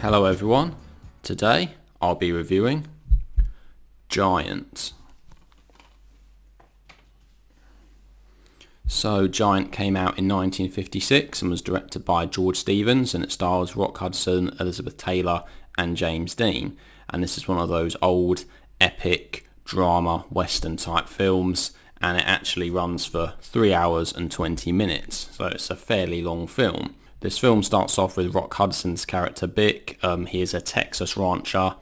Hello everyone, today I'll be reviewing Giant. So Giant came out in 1956 and was directed by George Stevens, and it stars Rock Hudson, Elizabeth Taylor and James Dean, and this is one of those old epic drama western type films, and it actually runs for 3 hours and 20 minutes, so it's a fairly long film. This film starts off with Rock Hudson's character Bick. He is a Texas rancher,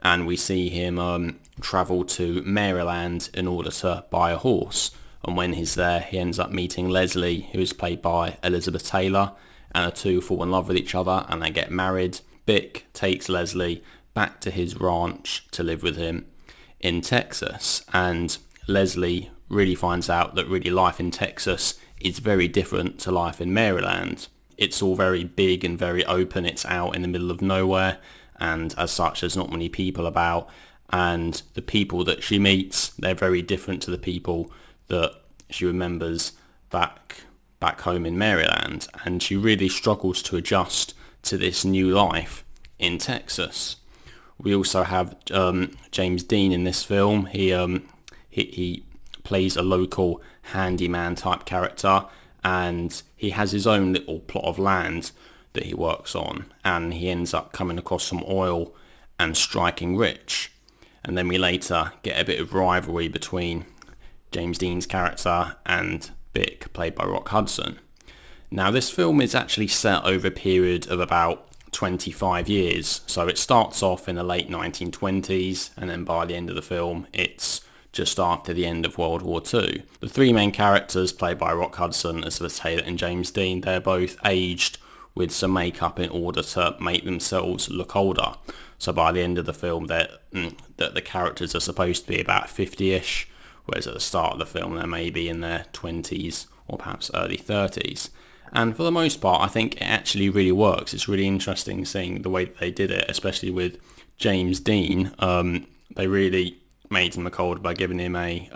and we see him travel to Maryland in order to buy a horse. And when he's there, he ends up meeting Leslie, who is played by Elizabeth Taylor, and the two fall in love with each other and they get married. Bick takes Leslie back to his ranch to live with him in Texas, and Leslie really finds out that really life in Texas is very different to life in Maryland. It's all very big and very open. It's out in the middle of nowhere, and as such there's not many people about, and the people that she meets, they're very different to the people that she remembers back home in Maryland, and she really struggles to adjust to this new life in Texas. We also have James Dean in this film. He plays a local handyman type character, and he has his own little plot of land that he works on, and he ends up coming across some oil and striking rich. And then we later get a bit of rivalry between James Dean's character and Bick, played by Rock Hudson. Now this film is actually set over a period of about 25 years, so it starts off in the late 1920s, and then by the end of the film it's just after the end of World War II. The three main characters, played by Rock Hudson, Elizabeth Taylor and James Dean, they're both aged with some makeup in order to make themselves look older. So by the end of the film, the characters are supposed to be about 50-ish, whereas at the start of the film they're maybe in their 20s or perhaps early 30s. And for the most part, I think it actually really works. It's really interesting seeing the way that they did it, especially with James Dean. They really made him look old by giving him a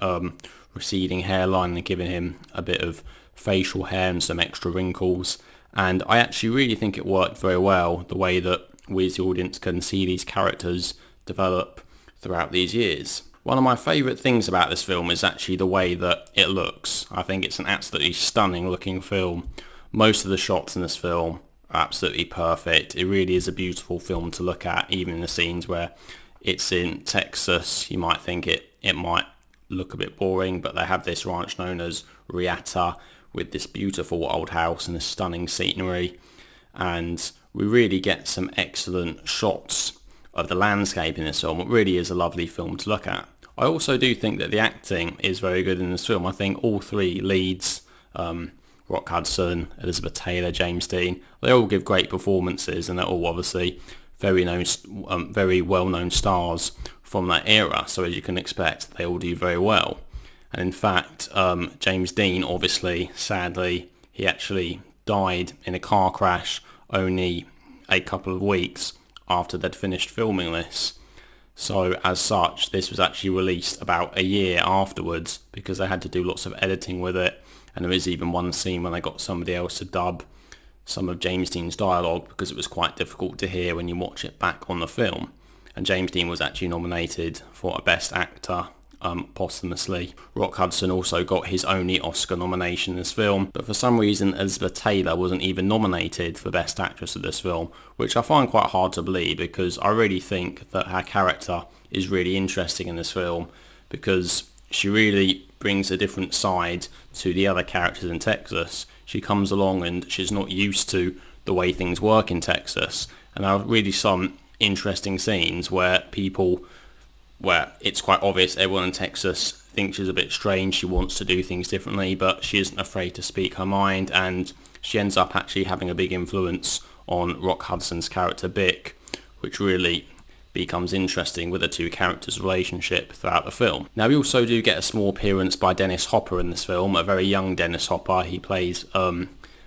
receding hairline and giving him a bit of facial hair and some extra wrinkles. And I actually really think it worked very well, the way that we as the audience can see these characters develop throughout these years. One of my favourite things about this film is actually the way that it looks. I think it's an absolutely stunning looking film. Most of the shots in this film are absolutely perfect. It really is a beautiful film to look at, even in the scenes where it's in Texas. You might think it might look a bit boring, but they have this ranch known as Reata with this beautiful old house and this stunning scenery, and we really get some excellent shots of the landscape in this film. It really is a lovely film to look at. I also do think that the acting is very good in this film. I think all three leads, Rock Hudson, Elizabeth Taylor, James Dean, they all give great performances, and they're all obviously very well-known stars from that era, so as you can expect, they all do very well. And in fact, James Dean, obviously, sadly, he actually died in a car crash only a couple of weeks after they'd finished filming this. So as such, this was actually released about a year afterwards, because they had to do lots of editing with it, and there is even one scene when they got somebody else to dub some of James Dean's dialogue, because it was quite difficult to hear when you watch it back on the film. And James Dean was actually nominated for a Best Actor posthumously. Rock Hudson also got his only Oscar nomination in this film, but for some reason Elizabeth Taylor wasn't even nominated for Best Actress of this film, which I find quite hard to believe, because I really think that her character is really interesting in this film, because she really brings a different side to the other characters in Texas. She comes along and she's not used to the way things work in Texas, and there are really some interesting scenes where it's quite obvious everyone in Texas thinks she's a bit strange. She wants to do things differently, but she isn't afraid to speak her mind, and she ends up actually having a big influence on Rock Hudson's character Bick, which really becomes interesting with the two characters' relationship throughout the film. Now we also do get a small appearance by Dennis Hopper in this film, a very young Dennis Hopper. He plays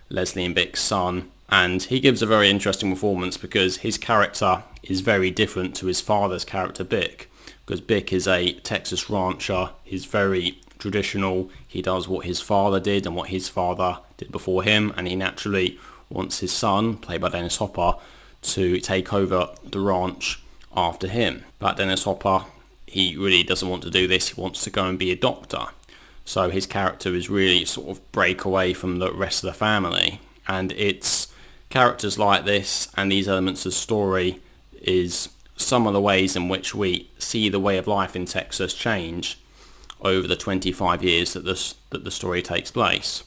Leslie and Bick's son, and he gives a very interesting performance because his character is very different to his father's character Bick, because Bick is a Texas rancher. He's very traditional. He does what his father did and what his father did before him, and he naturally wants his son, played by Dennis Hopper, to take over the ranch after him. But Dennis Hopper, he really doesn't want to do this. He wants to go and be a doctor. So his character is really sort of break away from the rest of the family. And it's characters like this and these elements of story is some of the ways in which we see the way of life in Texas change over the 25 years that the story takes place.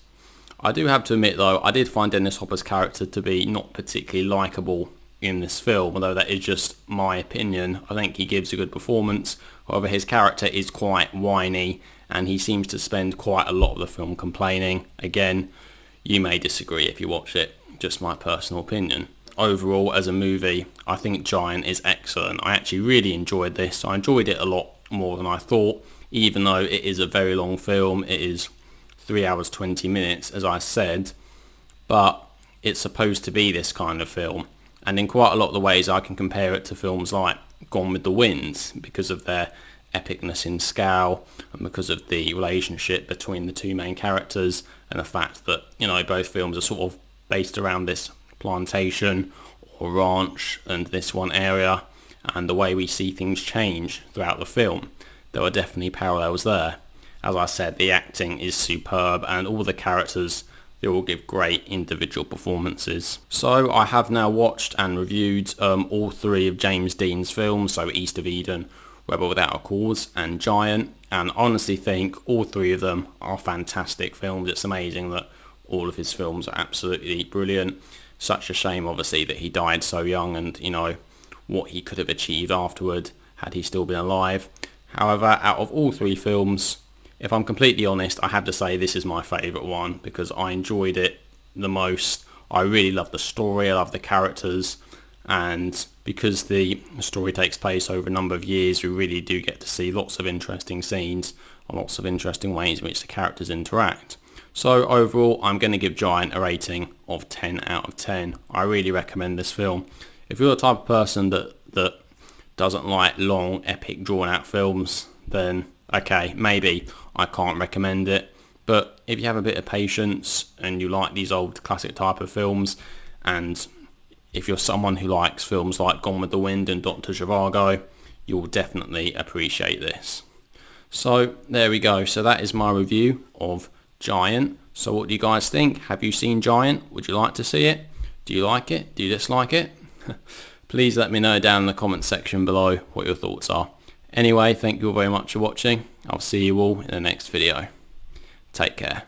I do have to admit though, I did find Dennis Hopper's character to be not particularly likeable in this film, although that is just my opinion. I think he gives a good performance. However, his character is quite whiny and he seems to spend quite a lot of the film complaining. Again, you may disagree if you watch it, just my personal opinion. Overall, as a movie, I think Giant is excellent. I actually really enjoyed this. I enjoyed it a lot more than I thought, even though it is a very long film. It is 3 hours 20 minutes, as I said, but it's supposed to be this kind of film. And in quite a lot of the ways I can compare it to films like Gone with the Wind because of their epicness in scale and because of the relationship between the two main characters and the fact that, you know, both films are sort of based around this plantation or ranch and this one area, and the way we see things change throughout the film. There are definitely parallels there. As I said, the acting is superb and all the characters, they all give great individual performances. So I have now watched and reviewed all three of James Dean's films, so East of Eden, Rebel Without a Cause and Giant, and I honestly think all three of them are fantastic films. It's amazing that all of his films are absolutely brilliant. Such a shame obviously that he died so young, and you know what he could have achieved afterward had he still been alive. However, out of all three films, if I'm completely honest, I have to say this is my favourite one because I enjoyed it the most. I really love the story, I love the characters, and because the story takes place over a number of years, we really do get to see lots of interesting scenes and lots of interesting ways in which the characters interact. So overall, I'm going to give Giant a rating of 10 out of 10. I really recommend this film. If you're the type of person that doesn't like long, epic, drawn-out films, then okay, maybe I can't recommend it. But if you have a bit of patience and you like these old classic type of films, and if you're someone who likes films like Gone with the Wind and Dr. Zhivago, you'll definitely appreciate this. So there we go. So that is my review of Giant. So what do you guys think? Have you seen Giant? Would you like to see it? Do you like it? Do you dislike it? Please let me know down in the comment section below what your thoughts are. Anyway, thank you all very much for watching. I'll see you all in the next video. Take care.